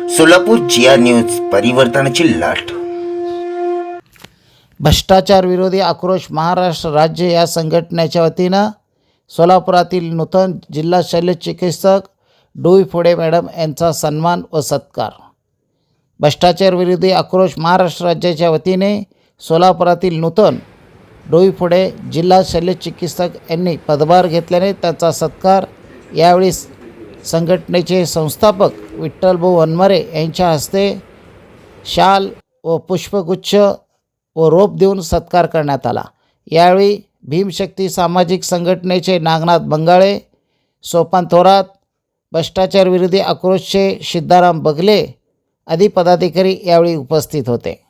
सोलापूर जिया news परिवर्तनाची लाट. भ्रष्टाचार विरोधी आक्रोश महाराष्ट्र राज्य या संघटनेच्या वतीनं सोलापुरातील नूतन जिल्हा शल्यचिकित्सक डोईफोडे मॅडम यांचा सन्मान व सत्कार. भ्रष्टाचार विरोधी आक्रोश महाराष्ट्र राज्याच्या वतीने सोलापुरातील नूतन डोईफोडे जिल्हा शल्यचिकित्सक यांनी पदभार घेतल्याने त्यांचा सत्कार यावेळी संघटनेचे संस्थापक विठ्ठलभाऊ वनमरे यांच्या हस्ते शाल व पुष्पगुच्छ व रोप देऊन सत्कार करण्यात आला. यावेळी भीमशक्ती सामाजिक संघटनेचे नागनाथ बंगाळे, सोपान थोरात, भ्रष्टाचार विरोधी आक्रोशचे सिद्धाराम बगले आदी पदाधिकारी यावेळी उपस्थित होते.